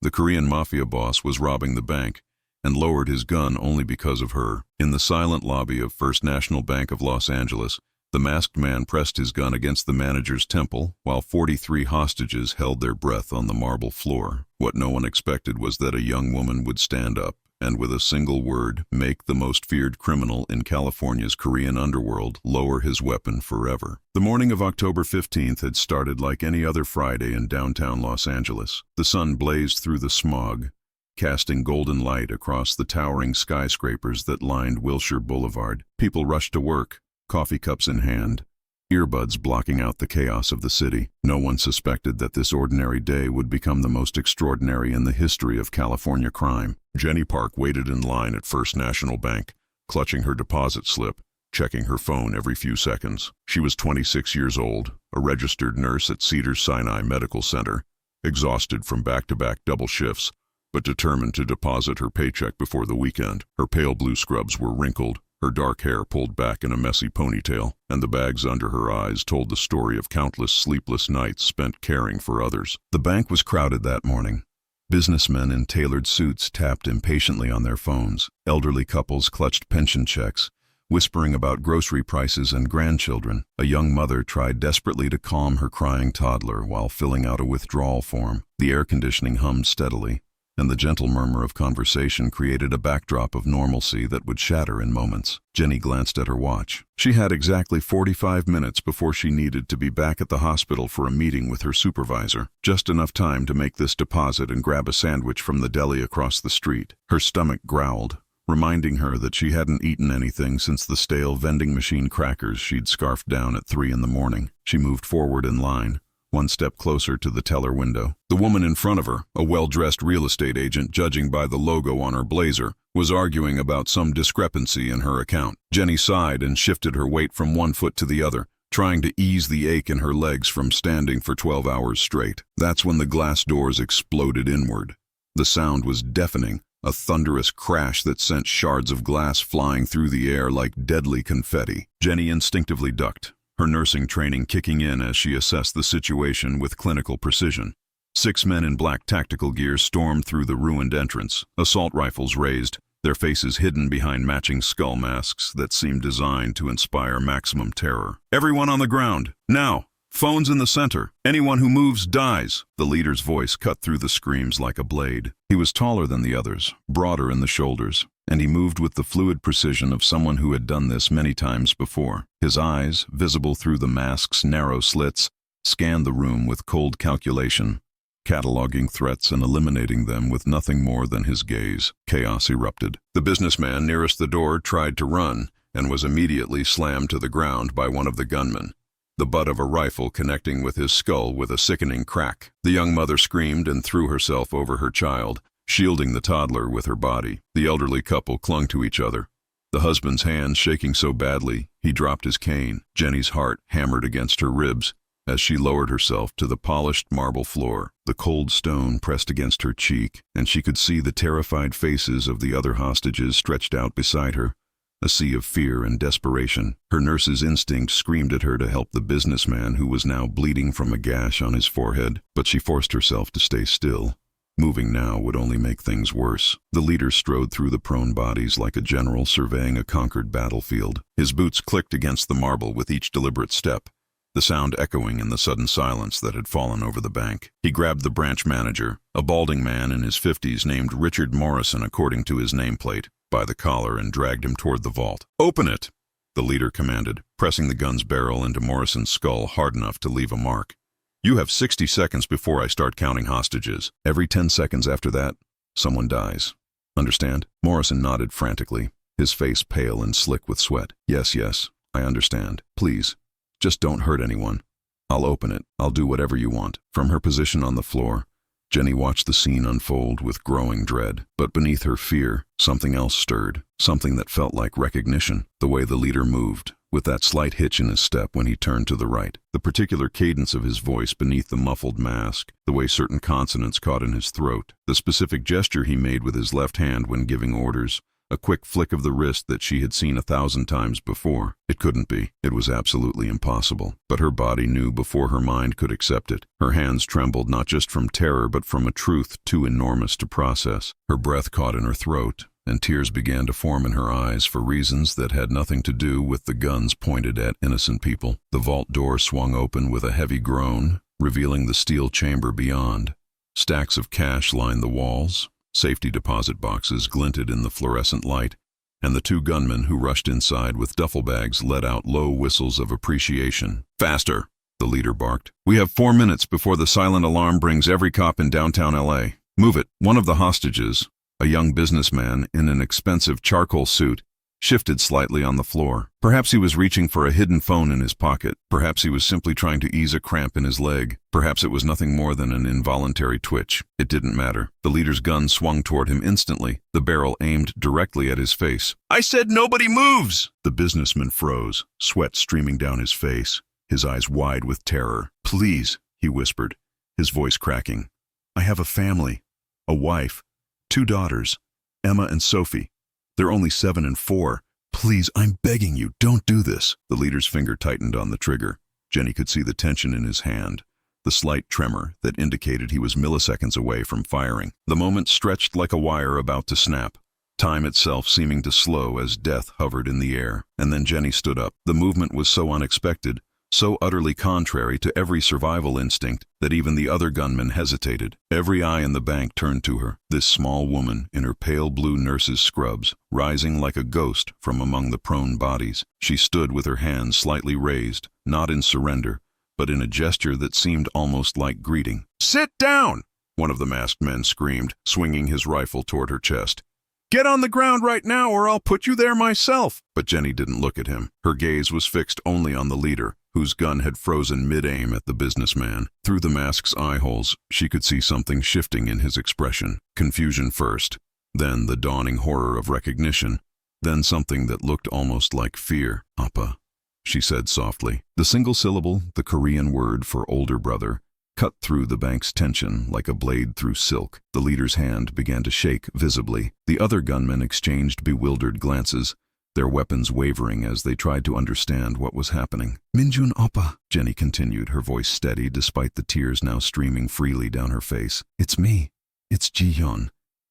The Korean Mafia boss was robbing the bank and lowered his gun only because of her. In the silent lobby of First National Bank of Los Angeles, the masked man pressed his gun against the manager's temple while 43 hostages held their breath on the marble floor. What no one expected was that a young woman would stand up and with a single word make the most feared criminal in California's Korean underworld lower his weapon forever. The morning of October 15th had started like any other Friday in downtown Los Angeles. The sun blazed through the smog, casting golden light across the towering skyscrapers that lined Wilshire Boulevard. People rushed to work, coffee cups in hand, earbuds blocking out the chaos of the city. No one suspected that this ordinary day would become the most extraordinary in the history of California crime. Jenny Park waited in line at First National Bank, clutching her deposit slip, checking her phone every few seconds. She was 26 years old, a registered nurse at Cedars-Sinai Medical Center, exhausted from back-to-back double shifts, but determined to deposit her paycheck before the weekend. Her pale blue scrubs were wrinkled, her dark hair pulled back in a messy ponytail, and the bags under her eyes told the story of countless sleepless nights spent caring for others. The bank was crowded that morning. Businessmen in tailored suits tapped impatiently on their phones. Elderly couples clutched pension checks, whispering about grocery prices and grandchildren. A young mother tried desperately to calm her crying toddler while filling out a withdrawal form. The air conditioning hummed steadily, and the gentle murmur of conversation created a backdrop of normalcy that would shatter in moments. Jenny glanced at her watch. She had exactly 45 minutes before she needed to be back at the hospital for a meeting with her supervisor. Just enough time to make this deposit and grab a sandwich from the deli across the street. Her stomach growled, reminding her that she hadn't eaten anything since the stale vending machine crackers she'd scarfed down at 3 in the morning. She moved forward in line, one step closer to the teller window. The woman in front of her, a well-dressed real estate agent judging by the logo on her blazer, was arguing about some discrepancy in her account. Jenny sighed and shifted her weight from one foot to the other, trying to ease the ache in her legs from standing for 12 hours straight. That's when the glass doors exploded inward. The sound was deafening, a thunderous crash that sent shards of glass flying through the air like deadly confetti. Jenny instinctively ducked, her nursing training kicking in as she assessed the situation with clinical precision. 6 men in black tactical gear stormed through the ruined entrance, assault rifles raised, their faces hidden behind matching skull masks that seemed designed to inspire maximum terror. "Everyone on the ground, now! Phones in the center. Anyone who moves dies." The leader's voice cut through the screams like a blade. He was taller than the others, broader in the shoulders, and he moved with the fluid precision of someone who had done this many times before. His eyes, visible through the mask's narrow slits, scanned the room with cold calculation, cataloging threats and eliminating them with nothing more than his gaze. Chaos erupted. The businessman nearest the door tried to run and was immediately slammed to the ground by one of the gunmen, the butt of a rifle connecting with his skull with a sickening crack. The young mother screamed and threw herself over her child, shielding the toddler with her body. The elderly couple clung to each other, the husband's hands shaking so badly he dropped his cane. Jenny's heart hammered against her ribs as she lowered herself to the polished marble floor. The cold stone pressed against her cheek, and she could see the terrified faces of the other hostages stretched out beside her, a sea of fear and desperation. Her nurse's instinct screamed at her to help the businessman who was now bleeding from a gash on his forehead, but she forced herself to stay still. Moving now would only make things worse. The leader strode through the prone bodies like a general surveying a conquered battlefield. His boots clicked against the marble with each deliberate step, the sound echoing in the sudden silence that had fallen over the bank. He grabbed the branch manager, a balding man in his 50s named Richard Morrison according to his nameplate, by the collar and dragged him toward the vault. "Open it!" the leader commanded, pressing the gun's barrel into Morrison's skull hard enough to leave a mark. "You have 60 seconds before I start counting hostages. Every 10 seconds after that, someone dies. Understand?" Morrison nodded frantically, his face pale and slick with sweat. Yes, I understand. Please, just don't hurt anyone. I'll open it. I'll do whatever you want." From her position on the floor, Jenny watched the scene unfold with growing dread. But beneath her fear, something else stirred, something that felt like recognition. The way the leader moved, with that slight hitch in his step when he turned to the right, the particular cadence of his voice beneath the muffled mask, the way certain consonants caught in his throat, the specific gesture he made with his left hand when giving orders, a quick flick of the wrist that she had seen 1,000 times before. It couldn't be. It was absolutely impossible. But her body knew before her mind could accept it. Her hands trembled not just from terror but from a truth too enormous to process. Her breath caught in her throat, and tears began to form in her eyes for reasons that had nothing to do with the guns pointed at innocent people. The vault door swung open with a heavy groan, revealing the steel chamber beyond. Stacks of cash lined the walls, safety deposit boxes glinted in the fluorescent light, and the two gunmen who rushed inside with duffel bags let out low whistles of appreciation. "Faster!" the leader barked. "We have 4 minutes before the silent alarm brings every cop in downtown LA. Move it." One of the hostages, a young businessman in an expensive charcoal suit, shifted slightly on the floor. Perhaps he was reaching for a hidden phone in his pocket. Perhaps he was simply trying to ease a cramp in his leg. Perhaps it was nothing more than an involuntary twitch. It didn't matter. The leader's gun swung toward him instantly, the barrel aimed directly at his face. "I said nobody moves!" The businessman froze, sweat streaming down his face, his eyes wide with terror. "Please," he whispered, his voice cracking. "I have a family, a wife, 2 daughters, Emma and Sophie. They're only 7 and 4. Please, I'm begging you, don't do this." The leader's finger tightened on the trigger. Jenny could see the tension in his hand, the slight tremor that indicated he was milliseconds away from firing. The moment stretched like a wire about to snap, time itself seeming to slow as death hovered in the air. And then Jenny stood up. The movement was so unexpected, so utterly contrary to every survival instinct, that even the other gunmen hesitated. Every eye in the bank turned to her, this small woman in her pale blue nurse's scrubs, rising like a ghost from among the prone bodies. She stood with her hands slightly raised, not in surrender, but in a gesture that seemed almost like greeting. "Sit down!" one of the masked men screamed, swinging his rifle toward her chest. "Get on the ground right now or I'll put you there myself." But Jenny didn't look at him. Her gaze was fixed only on the leader, whose gun had frozen mid-aim at the businessman. Through the mask's eye holes, she could see something shifting in his expression. Confusion first, then the dawning horror of recognition, then something that looked almost like fear. "Appa," she said softly. The single syllable, the Korean word for older brother, cut through the bank's tension like a blade through silk. The leader's hand began to shake visibly. The other gunmen exchanged bewildered glances, their weapons wavering as they tried to understand what was happening. "Minjun oppa," Jenny continued, her voice steady despite the tears now streaming freely down her face. "It's me. It's Ji-yeon,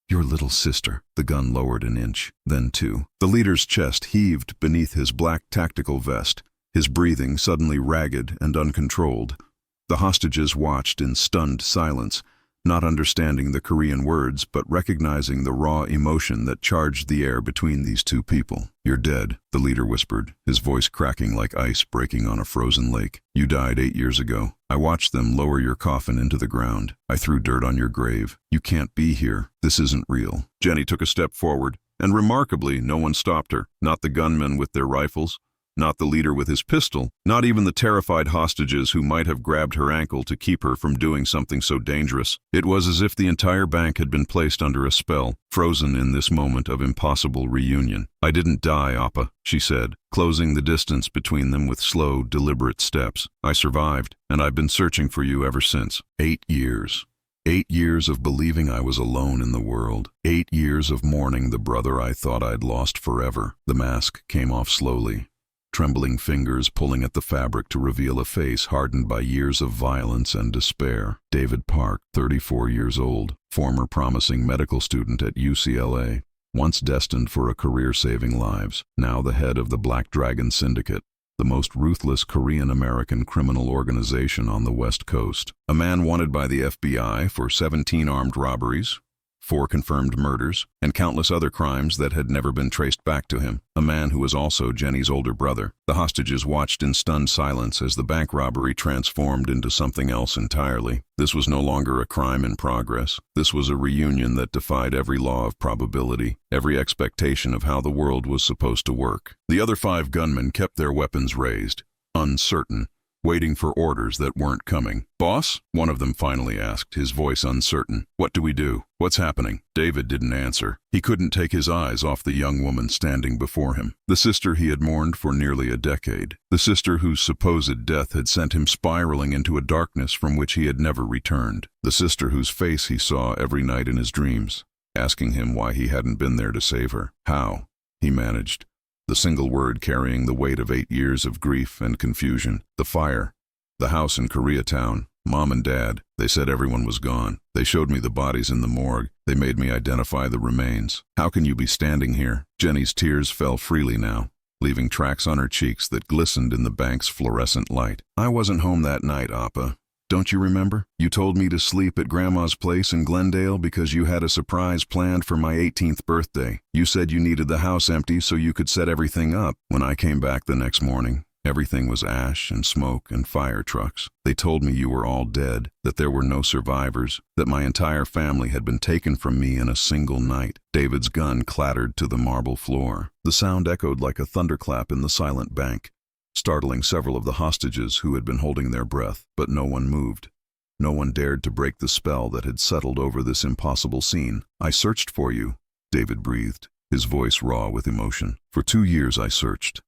your little sister." The gun lowered an inch, then 2. The leader's chest heaved beneath his black tactical vest, his breathing suddenly ragged and uncontrolled. The hostages watched in stunned silence, not understanding the Korean words, but recognizing the raw emotion that charged the air between these two people. "You're dead," the leader whispered, his voice cracking like ice breaking on a frozen lake. "You died 8 years ago. I watched them lower your coffin into the ground. I threw dirt on your grave. You can't be here. This isn't real." Jenny took a step forward, and remarkably, no one stopped her. Not the gunmen with their rifles, not the leader with his pistol, not even the terrified hostages who might have grabbed her ankle to keep her from doing something so dangerous. It was as if the entire bank had been placed under a spell, frozen in this moment of impossible reunion. "I didn't die, Appa," she said, closing the distance between them with slow, deliberate steps. "I survived, and I've been searching for you ever since. 8 years. 8 years of believing I was alone in the world. 8 years of mourning the brother I thought I'd lost forever." The mask came off slowly, trembling fingers pulling at the fabric to reveal a face hardened by years of violence and despair. David Park, 34 years old, former promising medical student at UCLA, once destined for a career saving lives, now the head of the Black Dragon Syndicate, the most ruthless Korean-American criminal organization on the West Coast. A man wanted by the FBI for 17 armed robberies, 4 confirmed murders, and countless other crimes that had never been traced back to him. A man who was also Jenny's older brother. The hostages watched in stunned silence as the bank robbery transformed into something else entirely. This was no longer a crime in progress. This was a reunion that defied every law of probability, every expectation of how the world was supposed to work. The other 5 gunmen kept their weapons raised, uncertain, waiting for orders that weren't coming. "Boss?" one of them finally asked, his voice uncertain. "What do we do? What's happening?" David didn't answer. He couldn't take his eyes off the young woman standing before him, the sister he had mourned for nearly a decade, the sister whose supposed death had sent him spiraling into a darkness from which he had never returned, the sister whose face he saw every night in his dreams. asking him why he hadn't been there to save her. How? He managed, the single word carrying the weight of 8 years of grief and confusion. The fire. The house in Koreatown. Mom and Dad. They said everyone was gone. They showed me the bodies in the morgue. They made me identify the remains. How can you be standing here? Jenny's tears fell freely now, leaving tracks on her cheeks that glistened in the bank's fluorescent light. I wasn't home that night, Appa. Don't you remember? You told me to sleep at Grandma's place in Glendale because you had a surprise planned for my 18th birthday. You said you needed the house empty so you could set everything up. When I came back the next morning, everything was ash and smoke and fire trucks. They told me you were all dead, that there were no survivors, that my entire family had been taken from me in a single night. David's gun clattered to the marble floor. The sound echoed like a thunderclap in the silent bank, startling several of the hostages who had been holding their breath, but no one moved. No one dared to break the spell that had settled over this impossible scene. I searched for you, David breathed, his voice raw with emotion. For 2 years I searched.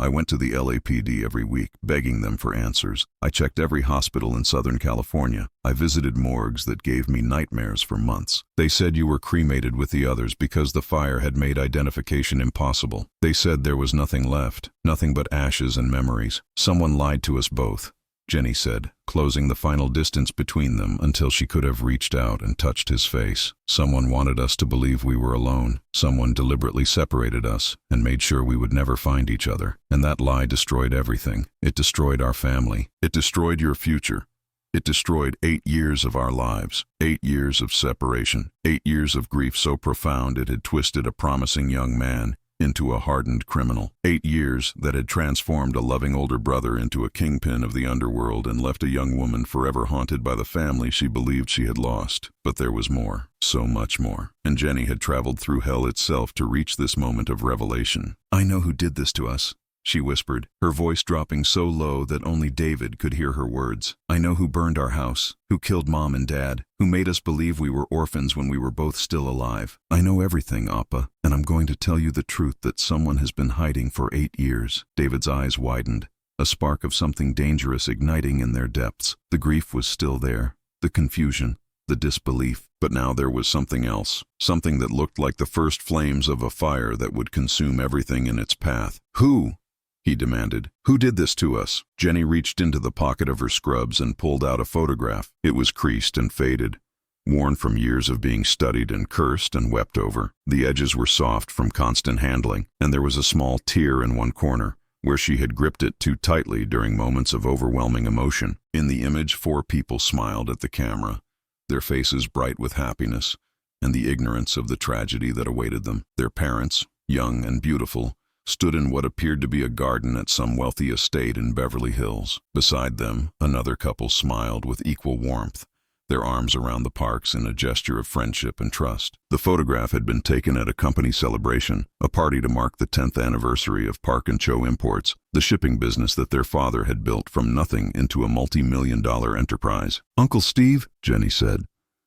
I went to the LAPD every week, begging them for answers. I checked every hospital in Southern California. I visited morgues that gave me nightmares for months. They said you were cremated with the others because the fire had made identification impossible. They said there was nothing left, nothing but ashes and memories. Someone lied to us both, Jenny said, closing the final distance between them until she could have reached out and touched his face. Someone wanted us to believe we were alone. Someone deliberately separated us and made sure we would never find each other. And that lie destroyed everything. It destroyed our family. It destroyed your future. It destroyed 8 years of our lives. 8 years of separation. 8 years of grief so profound it had twisted a promising young man into a hardened criminal. 8 years that had transformed a loving older brother into a kingpin of the underworld and left a young woman forever haunted by the family she believed she had lost. But there was more, so much more, and Jenny had traveled through hell itself to reach this moment of revelation. I know who did this to us, she whispered, her voice dropping so low that only David could hear her words. I know who burned our house, who killed Mom and Dad, who made us believe we were orphans when we were both still alive. I know everything, Appa, and I'm going to tell you the truth that someone has been hiding for 8 years. David's eyes widened, a spark of something dangerous igniting in their depths. The grief was still there, the confusion, the disbelief, but now there was something else, something that looked like the first flames of a fire that would consume everything in its path. Who? He demanded. Who did this to us? Jenny reached into the pocket of her scrubs and pulled out a photograph. It was creased and faded, worn from years of being studied and cursed and wept over. The edges were soft from constant handling, and there was a small tear in one corner, where she had gripped it too tightly during moments of overwhelming emotion. In the image, 4 people smiled at the camera, their faces bright with happiness and the ignorance of the tragedy that awaited them. Their parents, young and beautiful, stood in what appeared to be a garden at some wealthy estate in Beverly Hills. Beside them, another couple smiled with equal warmth, their arms around the Parks in a gesture of friendship and trust. The photograph had been taken at a company celebration, a party to mark the 10th anniversary of Park and Cho Imports, the shipping business that their father had built from nothing into a multi-million-dollar enterprise. Uncle Steve, Jenny said,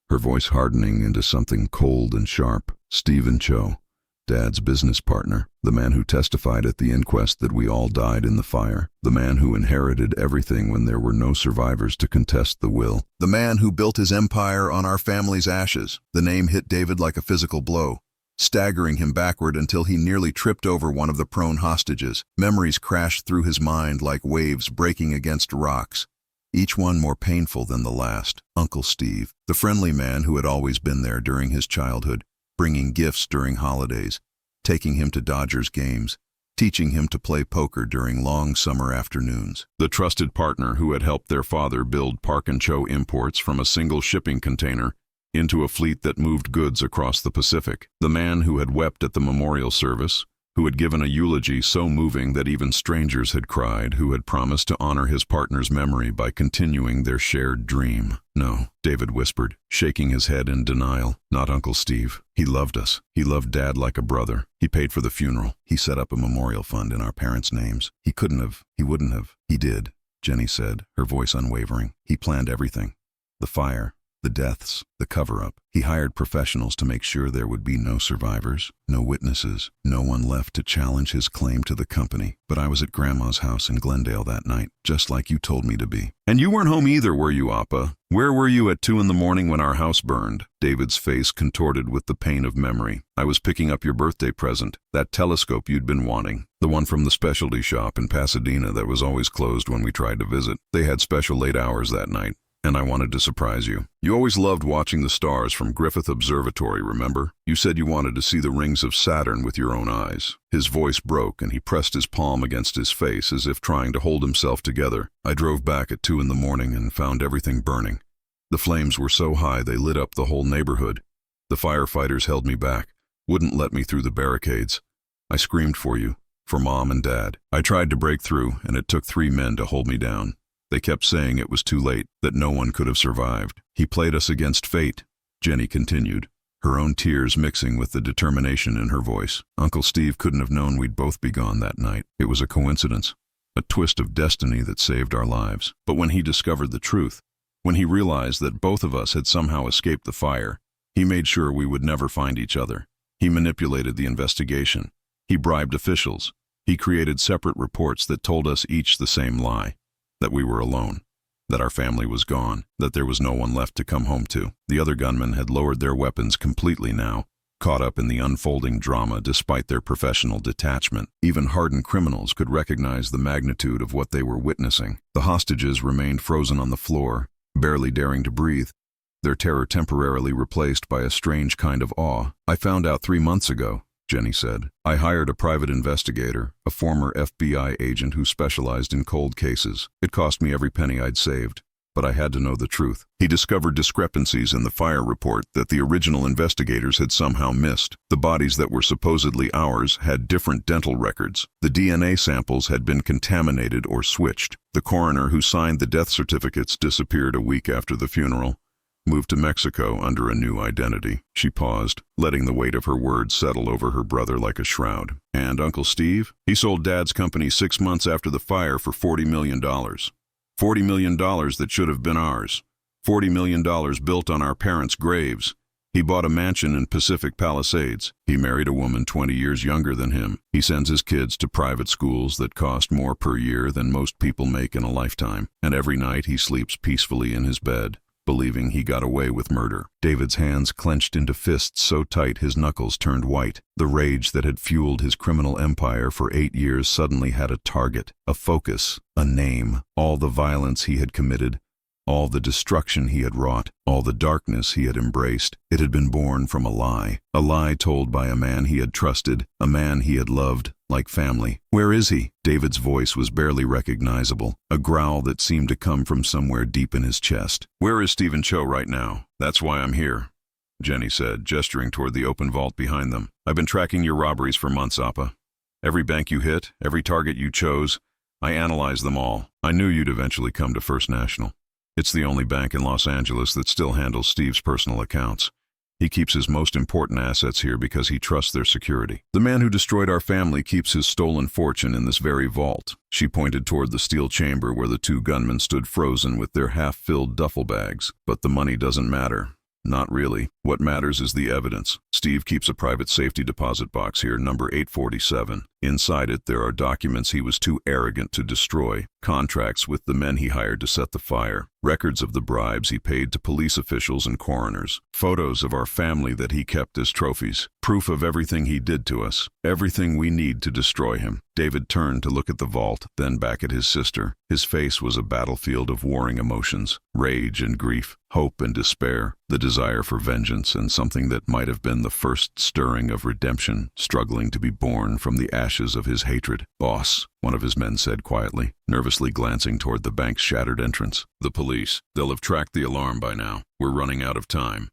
her voice hardening into something cold and sharp. Stephen Cho, Dad's business partner, the man who testified at the inquest that we all died in the fire, the man who inherited everything when there were no survivors to contest the will, the man who built his empire on our family's ashes. The name hit David like a physical blow, staggering him backward until he nearly tripped over one of the prone hostages. Memories crashed through his mind like waves breaking against rocks, each one more painful than the last. Uncle Steve, the friendly man who had always been there during his childhood, bringing gifts during holidays, taking him to Dodgers games, teaching him to play poker during long summer afternoons. The trusted partner who had helped their father build Park and Cho Imports from a single shipping container into a fleet that moved goods across the Pacific. The man who had wept at the memorial service, who had given a eulogy so moving that even strangers had cried, who had promised to honor his partner's memory by continuing their shared dream. No, David whispered, shaking his head in denial. Not Uncle Steve. He loved us. He loved Dad like a brother. He paid for the funeral. He set up a memorial fund in our parents' names. He couldn't have. He wouldn't have. He did, Jenny said, her voice unwavering. He planned everything. The fire, The deaths, the cover-up. He hired professionals to make sure there would be no survivors, no witnesses, no one left to challenge his claim to the company. But I was at Grandma's house in Glendale that night, just like you told me to be. And you weren't home either, were you, Appa? Where were you at 2 in the morning when our house burned? David's face contorted with the pain of memory. I was picking up your birthday present, that telescope you'd been wanting. The one from the specialty shop in Pasadena that was always closed when we tried to visit. They had special late hours that night, and I wanted to surprise you. You always loved watching the stars from Griffith Observatory, remember? You said you wanted to see the rings of Saturn with your own eyes. His voice broke and he pressed his palm against his face as if trying to hold himself together. I drove back at 2 in the morning and found everything burning. The flames were so high they lit up the whole neighborhood. The firefighters held me back, wouldn't let me through the barricades. I screamed for you, for Mom and Dad. I tried to break through and it took 3 men to hold me down. They kept saying it was too late, that no one could have survived. He played us against fate, Jenny continued, her own tears mixing with the determination in her voice. Uncle Steve couldn't have known we'd both be gone that night. It was a coincidence, a twist of destiny that saved our lives. But when he discovered the truth, when he realized that both of us had somehow escaped the fire, he made sure we would never find each other. He manipulated the investigation. He bribed officials. He created separate reports that told us each the same lie. That we were alone, that our family was gone, that there was no one left to come home to. The other gunmen had lowered their weapons completely now, caught up in the unfolding drama despite their professional detachment. Even hardened criminals could recognize the magnitude of what they were witnessing. The hostages remained frozen on the floor, barely daring to breathe, their terror temporarily replaced by a strange kind of awe. I found out 3 months ago, Jenny said. I hired a private investigator, a former FBI agent who specialized in cold cases. It cost me every penny I'd saved, but I had to know the truth. He discovered discrepancies in the fire report that the original investigators had somehow missed. The bodies that were supposedly ours had different dental records. The DNA samples had been contaminated or switched. The coroner who signed the death certificates disappeared a week after the funeral. Moved to Mexico under a new identity. She paused, letting the weight of her words settle over her brother like a shroud. And Uncle Steve? He sold Dad's company 6 months after the fire for $40 million. $40 million that should have been ours. $40 million built on our parents' graves. He bought a mansion in Pacific Palisades. He married a woman 20 years younger than him. He sends his kids to private schools that cost more per year than most people make in a lifetime. And every night he sleeps peacefully in his bed, believing he got away with murder. David's hands clenched into fists so tight his knuckles turned white. The rage that had fueled his criminal empire for 8 years suddenly had a target, a focus, a name. All the violence he had committed, all the destruction he had wrought, all the darkness he had embraced, it had been born from a lie told by a man he had trusted, a man he had loved, like family. Where is he? David's voice was barely recognizable, a growl that seemed to come from somewhere deep in his chest. Where is Stephen Cho right now? That's why I'm here, Jenny said, gesturing toward the open vault behind them. I've been tracking your robberies for months, Appa. Every bank you hit, every target you chose, I analyzed them all. I knew you'd eventually come to First National. It's the only bank in Los Angeles that still handles Steve's personal accounts. He keeps his most important assets here because he trusts their security. The man who destroyed our family keeps his stolen fortune in this very vault. She pointed toward the steel chamber where the 2 gunmen stood frozen with their half-filled duffel bags. But the money doesn't matter. Not really. What matters is the evidence. Steve keeps a private safety deposit box here, number 847. Inside it, there are documents he was too arrogant to destroy, contracts with the men he hired to set the fire, records of the bribes he paid to police officials and coroners, photos of our family that he kept as trophies, proof of everything he did to us, everything we need to destroy him. David turned to look at the vault, then back at his sister. His face was a battlefield of warring emotions, rage and grief, hope and despair, the desire for vengeance and something that might have been the first stirring of redemption, struggling to be born from the ashes of his hatred. Boss, one of his men said quietly, nervously glancing toward the bank's shattered entrance. The police. They'll have tracked the alarm by now. We're running out of time.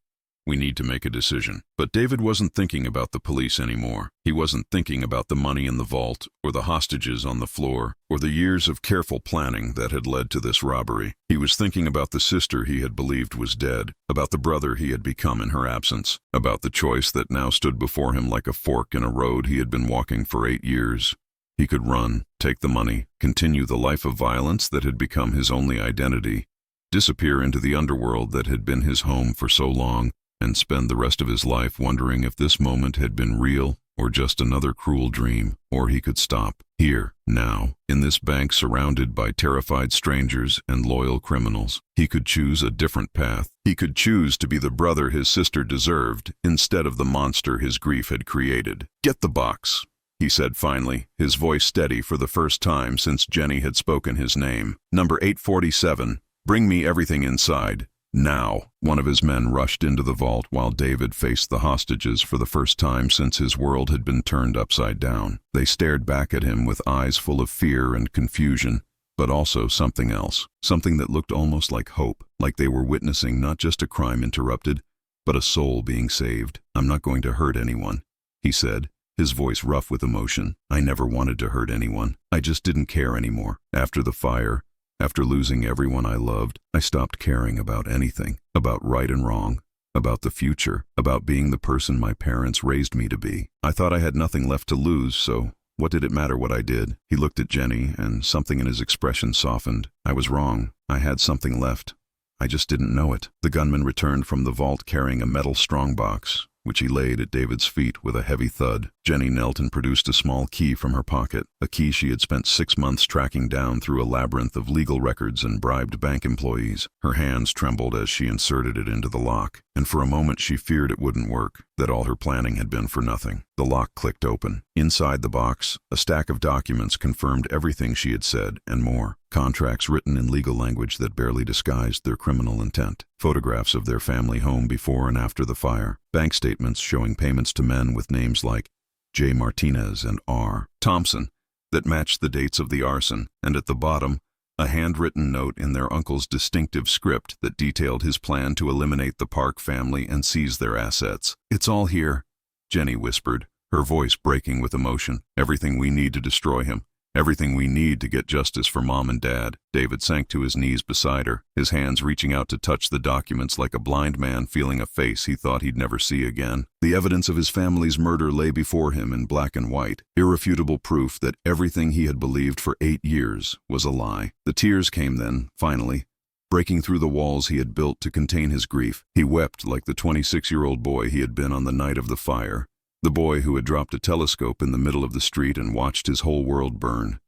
We need to make a decision. But David wasn't thinking about the police anymore. He wasn't thinking about the money in the vault, or the hostages on the floor, or the years of careful planning that had led to this robbery. He was thinking about the sister he had believed was dead, about the brother he had become in her absence, about the choice that now stood before him like a fork in a road he had been walking for 8 years. He could run, take the money, continue the life of violence that had become his only identity, disappear into the underworld that had been his home for so long, and spend the rest of his life wondering if this moment had been real or just another cruel dream, or he could stop, here, now, in this bank surrounded by terrified strangers and loyal criminals. He could choose a different path. He could choose to be the brother his sister deserved, instead of the monster his grief had created. "Get the box," he said finally, his voice steady for the first time since Jenny had spoken his name. "Number 847, bring me everything inside. Now." One of his men rushed into the vault while David faced the hostages for the first time since his world had been turned upside down. They stared back at him with eyes full of fear and confusion, but also something else, something that looked almost like hope, like they were witnessing not just a crime interrupted, but a soul being saved. "I'm not going to hurt anyone," he said, his voice rough with emotion. "I never wanted to hurt anyone. I just didn't care anymore. After the fire, after losing everyone I loved, I stopped caring about anything, about right and wrong, about the future, about being the person my parents raised me to be. I thought I had nothing left to lose, so what did it matter what I did?" He looked at Jenny, and something in his expression softened. "I was wrong. I had something left. I just didn't know it." The gunman returned from the vault carrying a metal strongbox, which he laid at David's feet with a heavy thud. Jenny knelt and produced a small key from her pocket, a key she had spent 6 months tracking down through a labyrinth of legal records and bribed bank employees. Her hands trembled as she inserted it into the lock, and for a moment she feared it wouldn't work, that all her planning had been for nothing. The lock clicked open. Inside the box, a stack of documents confirmed everything she had said, and more. Contracts written in legal language that barely disguised their criminal intent. Photographs of their family home before and after the fire. Bank statements showing payments to men with names like J. Martinez and R. Thompson that matched the dates of the arson, and at the bottom, a handwritten note in their uncle's distinctive script that detailed his plan to eliminate the Park family and seize their assets. "It's all here," Jenny whispered, her voice breaking with emotion. "Everything we need to destroy him. Everything we need to get justice for Mom and Dad." David sank to his knees beside her, his hands reaching out to touch the documents like a blind man feeling a face he thought he'd never see again. The evidence of his family's murder lay before him in black and white, irrefutable proof that everything he had believed for 8 years was a lie. The tears came then, finally, breaking through the walls he had built to contain his grief. He wept like the 26-year-old boy he had been on the night of the fire. The boy who had dropped a telescope in the middle of the street and watched his whole world burn.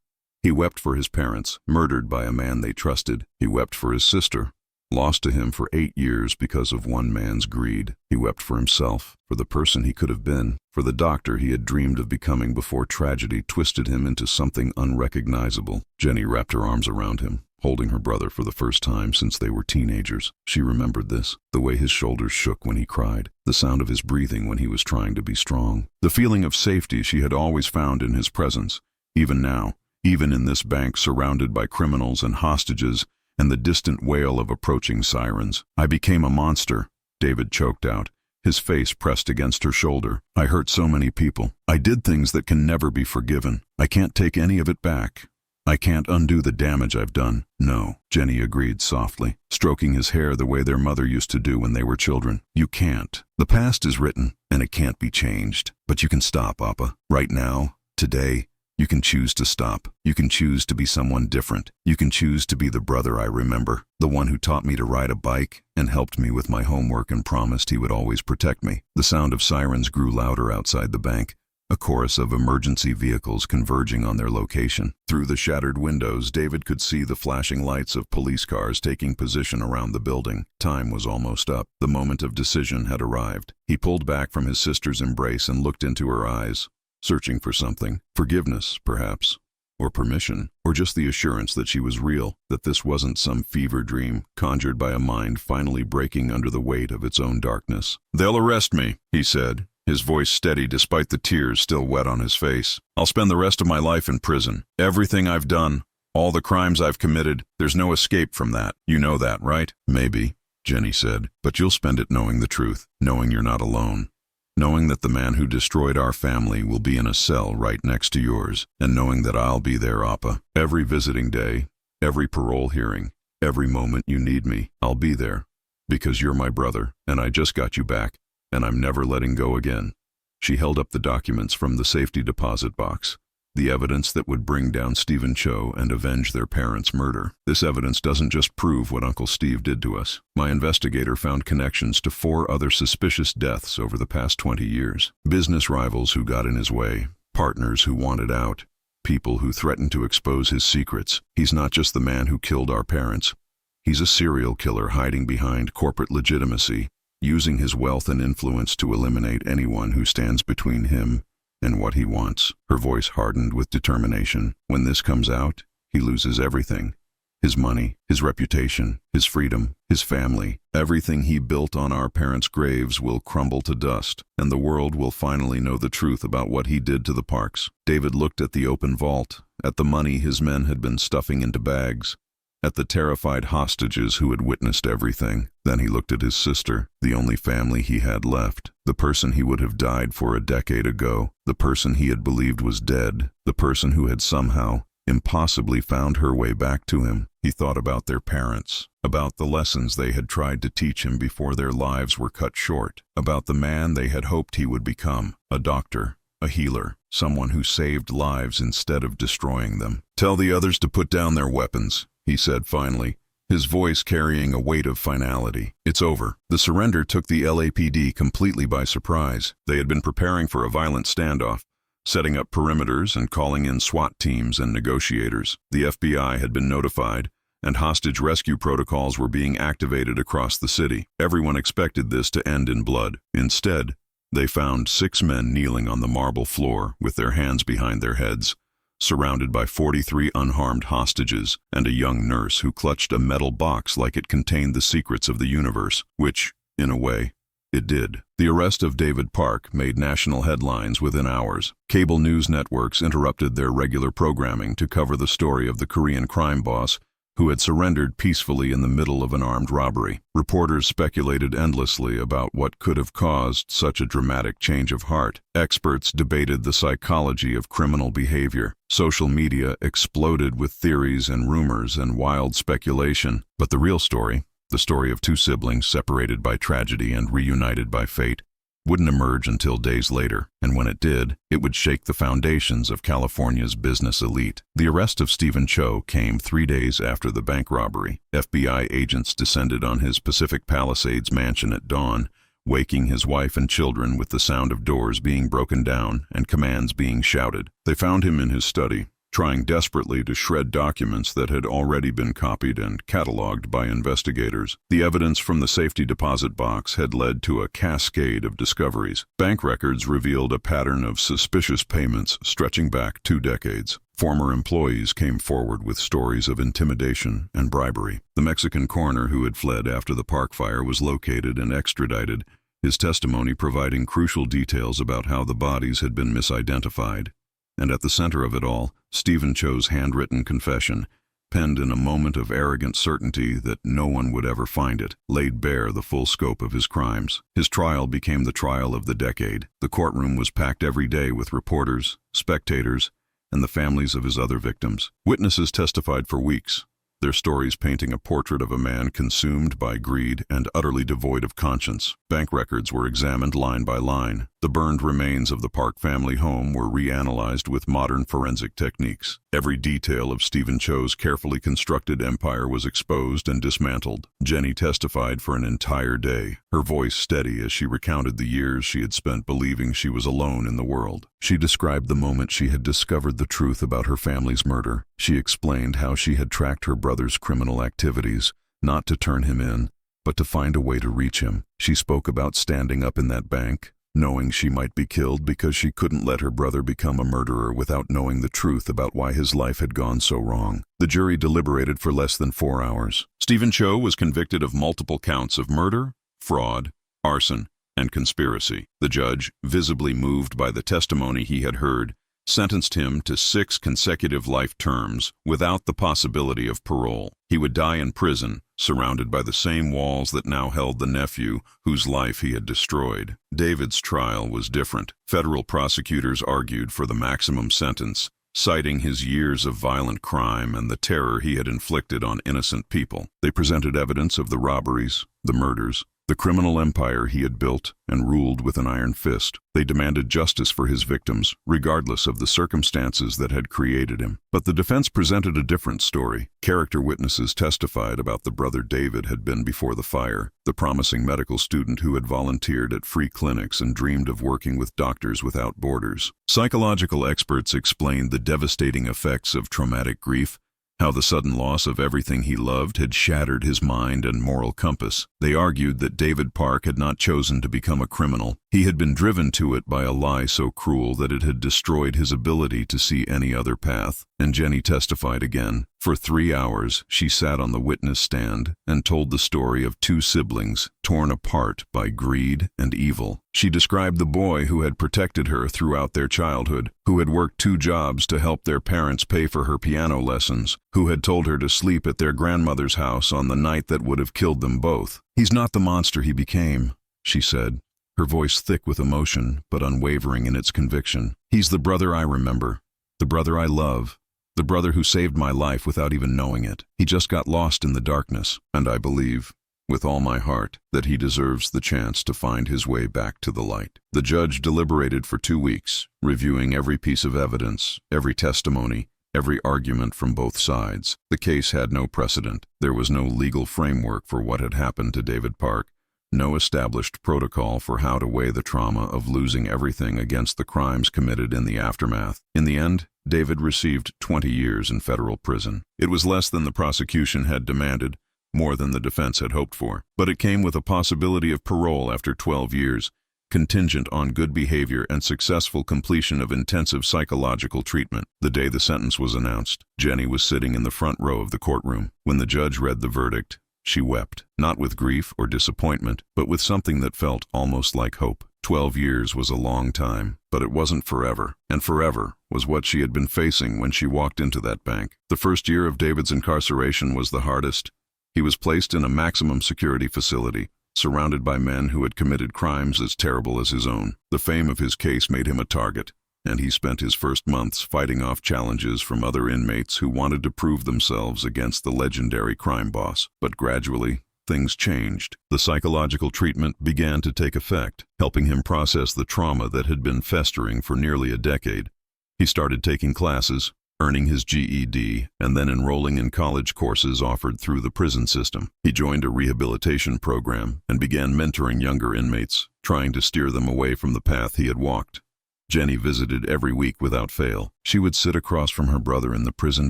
He wept for his parents, murdered by a man they trusted. He wept for his sister, lost to him for 8 years because of one man's greed. He wept for himself, for the person he could have been, for the doctor he had dreamed of becoming before tragedy twisted him into something unrecognizable. Jenny wrapped her arms around him, holding her brother for the first time since they were teenagers. She remembered this, the way his shoulders shook when he cried, the sound of his breathing when he was trying to be strong, the feeling of safety she had always found in his presence, even now, even in this bank surrounded by criminals and hostages and the distant wail of approaching sirens. "I became a monster," David choked out, his face pressed against her shoulder. "I hurt so many people. I did things that can never be forgiven. I can't take any of it back. I can't undo the damage I've done." "No," Jenny agreed softly, stroking his hair the way their mother used to do when they were children. "You can't. The past is written, and it can't be changed. But you can stop, Appa. Right now, today, you can choose to stop. You can choose to be someone different. You can choose to be the brother I remember, the one who taught me to ride a bike and helped me with my homework and promised he would always protect me." The sound of sirens grew louder outside the bank, a chorus of emergency vehicles converging on their location. Through the shattered windows, David could see the flashing lights of police cars taking position around the building. Time was almost up. The moment of decision had arrived. He pulled back from his sister's embrace and looked into her eyes, searching for something. Forgiveness, perhaps, or permission, or just the assurance that she was real, that this wasn't some fever dream conjured by a mind finally breaking under the weight of its own darkness. "They'll arrest me," he said, his voice steady despite the tears still wet on his face. "I'll spend the rest of my life in prison. Everything I've done, all the crimes I've committed, there's no escape from that. You know that, right?" "Maybe," Jenny said, "but you'll spend it knowing the truth, knowing you're not alone. Knowing that the man who destroyed our family will be in a cell right next to yours, and knowing that I'll be there, Appa. Every visiting day, every parole hearing, every moment you need me, I'll be there. Because you're my brother, and I just got you back, and I'm never letting go again." She held up the documents from the safety deposit box, the evidence that would bring down Stephen Cho and avenge their parents' murder. This evidence doesn't just prove what Uncle Steve did to us. My investigator found connections to 4 other suspicious deaths over the past 20 years. Business rivals who got in his way, partners who wanted out, people who threatened to expose his secrets. He's not just the man who killed our parents. He's a serial killer hiding behind corporate legitimacy, using his wealth and influence to eliminate anyone who stands between him and what he wants. Her voice hardened with determination. When this comes out, he loses everything. His money, his reputation, his freedom, his family. Everything he built on our parents' graves will crumble to dust, and the world will finally know the truth about what he did to the Parks. David looked at the open vault, at the money his men had been stuffing into bags, at the terrified hostages who had witnessed everything. Then he looked at his sister, the only family he had left, the person he would have died for a decade ago, the person he had believed was dead, the person who had somehow, impossibly found her way back to him. He thought about their parents, about the lessons they had tried to teach him before their lives were cut short, about the man they had hoped he would become, a doctor, a healer, someone who saved lives instead of destroying them. "Tell the others to put down their weapons," he said finally, his voice carrying a weight of finality. "It's over." The surrender took the LAPD completely by surprise. They had been preparing for a violent standoff, setting up perimeters and calling in SWAT teams and negotiators. The FBI had been notified, and hostage rescue protocols were being activated across the city. Everyone expected this to end in blood. Instead, they found 6 men kneeling on the marble floor with their hands behind their heads, surrounded by 43 unharmed hostages and a young nurse who clutched a metal box like it contained the secrets of the universe, which, in a way, it did. The arrest of David Park made national headlines within hours. Cable news networks interrupted their regular programming to cover the story of the Korean crime boss who had surrendered peacefully in the middle of an armed robbery. Reporters speculated endlessly about what could have caused such a dramatic change of heart. Experts debated the psychology of criminal behavior. Social media exploded with theories and rumors and wild speculation. But the real story, the story of 2 siblings separated by tragedy and reunited by fate, wouldn't emerge until days later, and when it did, it would shake the foundations of California's business elite. The arrest of Stephen Cho came 3 days after the bank robbery. FBI agents descended on his Pacific Palisades mansion at dawn, waking his wife and children with the sound of doors being broken down and commands being shouted. They found him in his study, trying desperately to shred documents that had already been copied and cataloged by investigators. The evidence from the safety deposit box had led to a cascade of discoveries. Bank records revealed a pattern of suspicious payments stretching back 2 decades. Former employees came forward with stories of intimidation and bribery. The Mexican coroner who had fled after the Park fire was located and extradited, his testimony providing crucial details about how the bodies had been misidentified. And at the center of it all, Stephen Cho's handwritten confession, penned in a moment of arrogant certainty that no one would ever find it, laid bare the full scope of his crimes. His trial became the trial of the decade. The courtroom was packed every day with reporters, spectators, and the families of his other victims. Witnesses testified for weeks, their stories painting a portrait of a man consumed by greed and utterly devoid of conscience. Bank records were examined line by line. The burned remains of the Park family home were reanalyzed with modern forensic techniques. Every detail of Stephen Cho's carefully constructed empire was exposed and dismantled. Jenny testified for an entire day, her voice steady as she recounted the years she had spent believing she was alone in the world. She described the moment she had discovered the truth about her family's murder. She explained how she had tracked her brother's criminal activities, not to turn him in, but to find a way to reach him. She spoke about standing up in that bank, knowing she might be killed because she couldn't let her brother become a murderer without knowing the truth about why his life had gone so wrong. The jury deliberated for less than 4 hours. Stephen Cho was convicted of multiple counts of murder, fraud, arson, and conspiracy. The judge, visibly moved by the testimony he had heard, sentenced him to 6 consecutive life terms without the possibility of parole. He would die in prison, surrounded by the same walls that now held the nephew whose life he had destroyed. David's trial was different. Federal prosecutors argued for the maximum sentence, citing his years of violent crime and the terror he had inflicted on innocent people. They presented evidence of the robberies, the murders, the criminal empire he had built and ruled with an iron fist. They demanded justice for his victims, regardless of the circumstances that had created him. But the defense presented a different story. Character witnesses testified about the brother David had been before the fire, the promising medical student who had volunteered at free clinics and dreamed of working with Doctors Without Borders. Psychological experts explained the devastating effects of traumatic grief, how the sudden loss of everything he loved had shattered his mind and moral compass. They argued that David Park had not chosen to become a criminal. He had been driven to it by a lie so cruel that it had destroyed his ability to see any other path. And Jenny testified again. For 3 hours, she sat on the witness stand and told the story of 2 siblings torn apart by greed and evil. She described the boy who had protected her throughout their childhood, who had worked 2 jobs to help their parents pay for her piano lessons, who had told her to sleep at their grandmother's house on the night that would have killed them both. "He's not the monster he became," she said, her voice thick with emotion but unwavering in its conviction. "He's the brother I remember, the brother I love, the brother who saved my life without even knowing it. He just got lost in the darkness, and I believe, with all my heart, that he deserves the chance to find his way back to the light." The judge deliberated for 2 weeks, reviewing every piece of evidence, every testimony, every argument from both sides. The case had no precedent. There was no legal framework for what had happened to David Park, no established protocol for how to weigh the trauma of losing everything against the crimes committed in the aftermath. In the end, David received 20 years in federal prison. It was less than the prosecution had demanded, more than the defense had hoped for. But it came with a possibility of parole after 12 years, contingent on good behavior and successful completion of intensive psychological treatment. The day the sentence was announced, Jenny was sitting in the front row of the courtroom. When the judge read the verdict, she wept, not with grief or disappointment, but with something that felt almost like hope. 12 years was a long time, but it wasn't forever, and forever was what she had been facing when she walked into that bank. The first year of David's incarceration was the hardest. He was placed in a maximum security facility, surrounded by men who had committed crimes as terrible as his own. The fame of his case made him a target, and he spent his first months fighting off challenges from other inmates who wanted to prove themselves against the legendary crime boss. But gradually, things changed. The psychological treatment began to take effect, helping him process the trauma that had been festering for nearly a decade. He started taking classes, earning his GED, and then enrolling in college courses offered through the prison system. He joined a rehabilitation program and began mentoring younger inmates, trying to steer them away from the path he had walked. Jenny visited every week without fail. She would sit across from her brother in the prison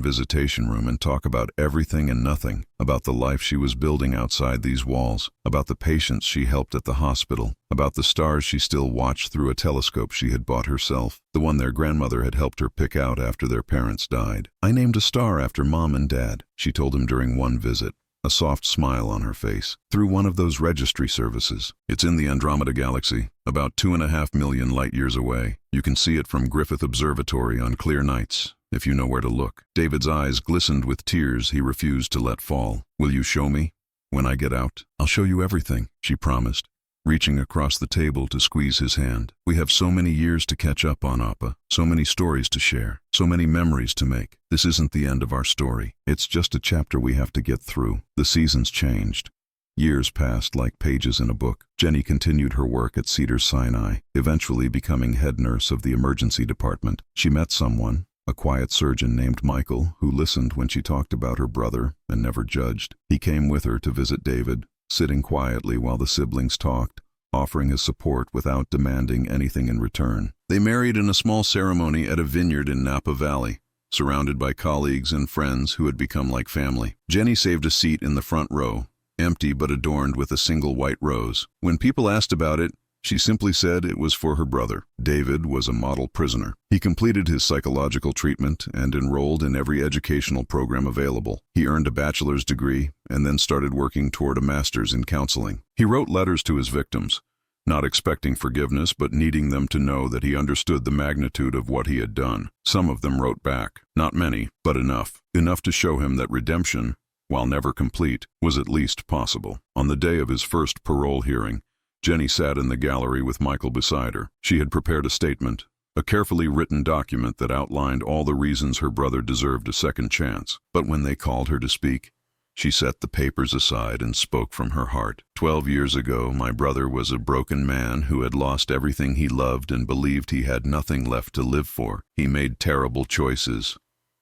visitation room and talk about everything and nothing, about the life she was building outside these walls, about the patients she helped at the hospital, about the stars she still watched through a telescope she had bought herself, the one their grandmother had helped her pick out after their parents died. "I named a star after Mom and Dad," she told him during one visit, a soft smile on her face, "through one of those registry services. It's in the Andromeda Galaxy, about 2.5 million light-years away. You can see it from Griffith Observatory on clear nights, if you know where to look." David's eyes glistened with tears he refused to let fall. "Will you show me? When I get out, I'll show you everything," she promised, reaching across the table to squeeze his hand. "We have so many years to catch up on, Appa, so many stories to share, so many memories to make. This isn't the end of our story. It's just a chapter we have to get through." The seasons changed. Years passed like pages in a book. Jenny continued her work at Cedars-Sinai, eventually becoming head nurse of the emergency department. She met someone, a quiet surgeon named Michael, who listened when she talked about her brother and never judged. He came with her to visit David, sitting quietly while the siblings talked, offering his support without demanding anything in return. They married in a small ceremony at a vineyard in Napa Valley, surrounded by colleagues and friends who had become like family. Jenny saved a seat in the front row, empty but adorned with a single white rose. When people asked about it, she simply said it was for her brother. David was a model prisoner. He completed his psychological treatment and enrolled in every educational program available. He earned a bachelor's degree and then started working toward a master's in counseling. He wrote letters to his victims, not expecting forgiveness but needing them to know that he understood the magnitude of what he had done. Some of them wrote back, not many, but enough to show him that redemption, while never complete, was at least possible. On the day of his first parole hearing, Jenny sat in the gallery with Michael beside her. She had prepared a statement, a carefully written document that outlined all the reasons her brother deserved a second chance. But when they called her to speak, she set the papers aside and spoke from her heart. 12 years ago, my brother was a broken man who had lost everything he loved and believed he had nothing left to live for. He made terrible choices.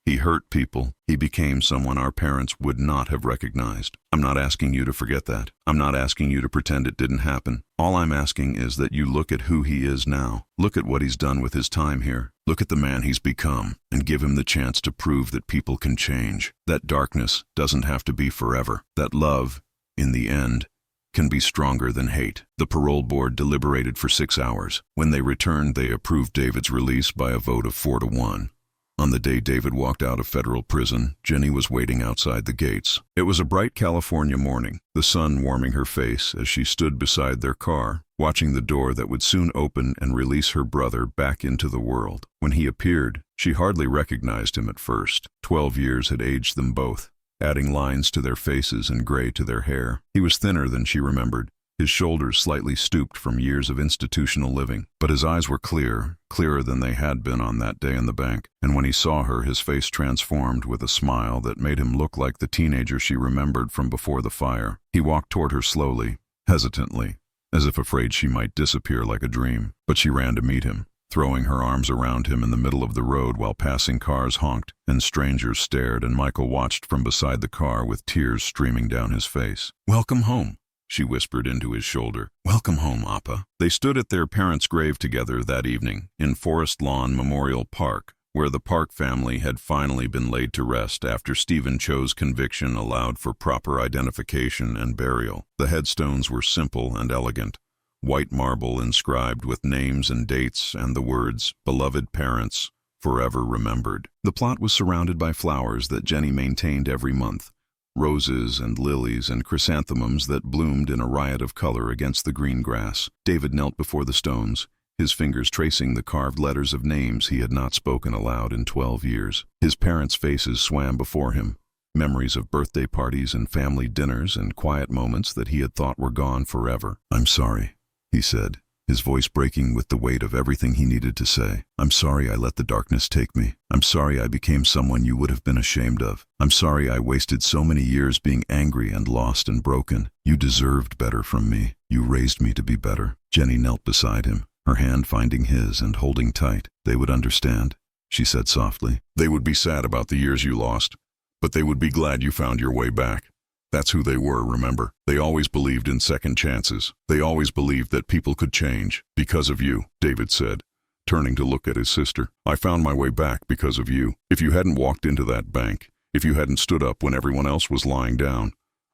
He hurt people. He became someone our parents would not have recognized. I'm not asking you to forget that. I'm not asking you to pretend it didn't happen. All I'm asking is that you look at who he is now. Look at what he's done with his time here. Look at the man he's become and give him the chance to prove that people can change. That darkness doesn't have to be forever. That love, in the end, can be stronger than hate. The parole board deliberated for 6 hours. When they returned, they approved David's release by a vote of 4-1. On the day David walked out of federal prison, Jenny was waiting outside the gates. It was a bright California morning, the sun warming her face as she stood beside their car, watching the door that would soon open and release her brother back into the world. When he appeared, she hardly recognized him at first. 12 years had aged them both, adding lines to their faces and gray to their hair. He was thinner than she remembered, his shoulders slightly stooped from years of institutional living. But his eyes were clear, clearer than they had been on that day in the bank. And when he saw her, his face transformed with a smile that made him look like the teenager she remembered from before the fire. He walked toward her slowly, hesitantly, as if afraid she might disappear like a dream. But she ran to meet him, throwing her arms around him in the middle of the road while passing cars honked and strangers stared, and Michael watched from beside the car with tears streaming down his face. "Welcome home," she whispered into his shoulder. "Welcome home, Appa." They stood at their parents' grave together that evening in Forest Lawn Memorial Park, where the Park family had finally been laid to rest after Stephen Cho's conviction allowed for proper identification and burial. The headstones were simple and elegant, white marble inscribed with names and dates and the words, "Beloved parents, forever remembered." The plot was surrounded by flowers that Jenny maintained every month, roses and lilies and chrysanthemums that bloomed in a riot of color against the green grass. David knelt before the stones, his fingers tracing the carved letters of names he had not spoken aloud in 12 years. His parents' faces swam before him, memories of birthday parties and family dinners and quiet moments that he had thought were gone forever. "I'm sorry," he said, his voice breaking with the weight of everything he needed to say. "I'm sorry I let the darkness take me. I'm sorry I became someone you would have been ashamed of. I'm sorry I wasted so many years being angry and lost and broken. You deserved better from me. You raised me to be better." Jenny knelt beside him, her hand finding his and holding tight. "They would understand," she said softly. "They would be sad about the years you lost, but they would be glad you found your way back. That's who they were, remember? They always believed in second chances. They always believed that people could change. Because of you," David said, turning to look at his sister. "I found my way back because of you. If you hadn't walked into that bank, if you hadn't stood up when everyone else was lying down,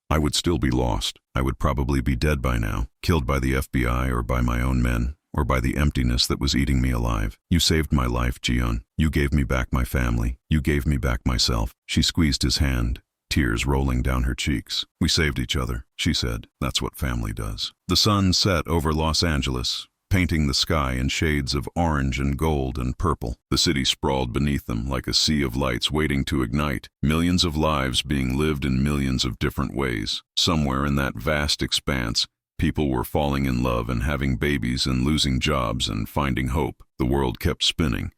I would still be lost. I would probably be dead by now, killed by the FBI or by my own men, or by the emptiness that was eating me alive. You saved my life, Jion. You gave me back my family. You gave me back myself." She squeezed his hand, tears rolling down her cheeks. "We saved each other," she said. "That's what family does." The sun set over Los Angeles, painting the sky in shades of orange and gold and purple. The city sprawled beneath them like a sea of lights waiting to ignite, millions of lives being lived in millions of different ways. Somewhere in that vast expanse, people were falling in love and having babies and losing jobs and finding hope. The world kept spinning,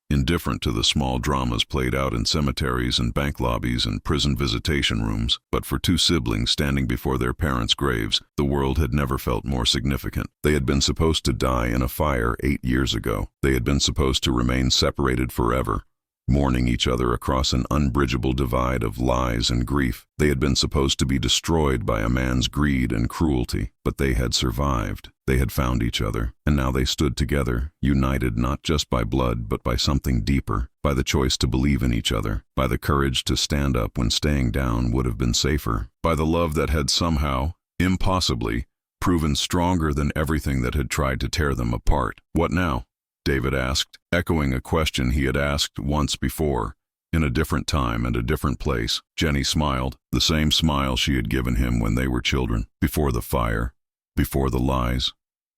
indifferent to the small dramas played out in cemeteries and bank lobbies and prison visitation rooms. But for two siblings standing before their parents' graves, the world had never felt more significant. They had been supposed to die in a fire 8 years ago. They had been supposed to remain separated forever, mourning each other across an unbridgeable divide of lies and grief. They had been supposed to be destroyed by a man's greed and cruelty, but they had survived. They had found each other, and now they stood together, united not just by blood but by something deeper, by the choice to believe in each other, by the courage to stand up when staying down would have been safer, by the love that had somehow, impossibly, proven stronger than everything that had tried to tear them apart. "What now?" David asked, echoing a question he had asked once before, in a different time and a different place. Jenny smiled, the same smile she had given him when they were children, before the fire, before the lies,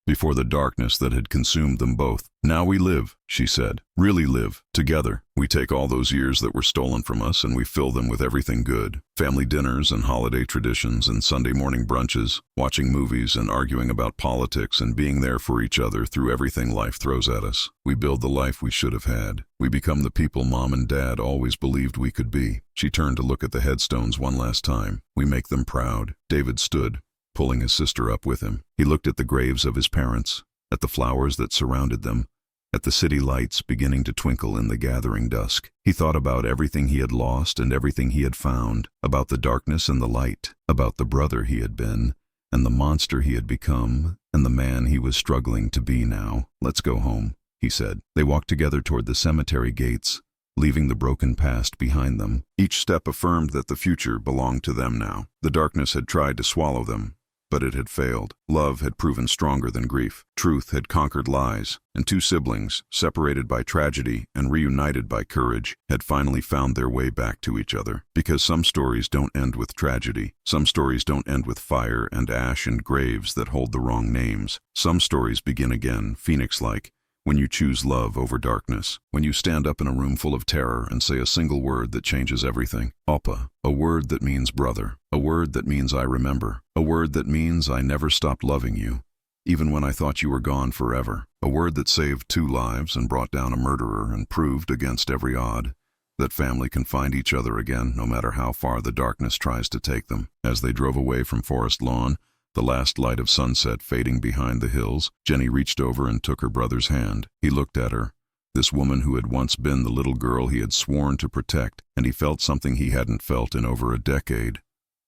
before the darkness that had consumed them both. "Now we live," she said, "really live, together. We take all those years that were stolen from us and we fill them with everything good. Family dinners and holiday traditions and Sunday morning brunches, watching movies and arguing about politics and being there for each other through everything life throws at us. We build the life we should have had. We become the people Mom and Dad always believed we could be." She turned to look at the headstones one last time. "We make them proud." David stood, pulling his sister up with him. He looked at the graves of his parents, at the flowers that surrounded them, at the city lights beginning to twinkle in the gathering dusk. He thought about everything he had lost and everything he had found, about the darkness and the light, about the brother he had been, and the monster he had become, and the man he was struggling to be now. "Let's go home," he said. They walked together toward the cemetery gates, leaving the broken past behind them. Each step affirmed that the future belonged to them now. The darkness had tried to swallow them, but it had failed. Love had proven stronger than grief. Truth had conquered lies, and two siblings, separated by tragedy and reunited by courage, had finally found their way back to each other. Because some stories don't end with tragedy. Some stories don't end with fire and ash and graves that hold the wrong names. Some stories begin again, phoenix-like, when you choose love over darkness, when you stand up in a room full of terror and say a single word that changes everything. Oppa, a word that means brother, a word that means I remember, a word that means I never stopped loving you, even when I thought you were gone forever, a word that saved 2 lives and brought down a murderer and proved against every odd that family can find each other again no matter how far the darkness tries to take them. As they drove away from Forest Lawn, the last light of sunset fading behind the hills, Jenny reached over and took her brother's hand. He looked at her, this woman who had once been the little girl he had sworn to protect, and he felt something he hadn't felt in over a decade.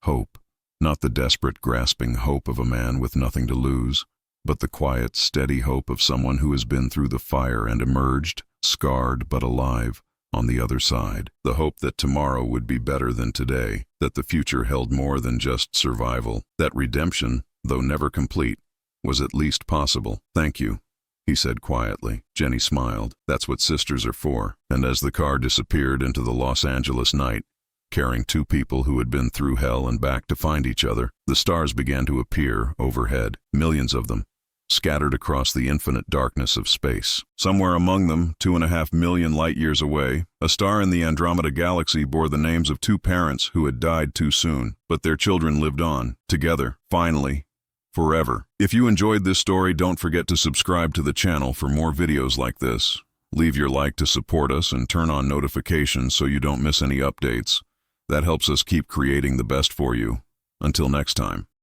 Hope. Not the desperate, grasping hope of a man with nothing to lose, but the quiet, steady hope of someone who has been through the fire and emerged, scarred but alive, on the other side. The hope that tomorrow would be better than today, that the future held more than just survival, that redemption, though never complete, was at least possible. "Thank you," he said quietly. Jenny smiled. "That's what sisters are for." And as the car disappeared into the Los Angeles night, carrying 2 people who had been through hell and back to find each other, the stars began to appear overhead, millions of them, scattered across the infinite darkness of space. Somewhere among them, 2.5 million light-years away, a star in the Andromeda Galaxy bore the names of 2 parents who had died too soon, but their children lived on, together, finally, forever. If you enjoyed this story, don't forget to subscribe to the channel for more videos like this. Leave your like to support us and turn on notifications so you don't miss any updates. That helps us keep creating the best for you. Until next time.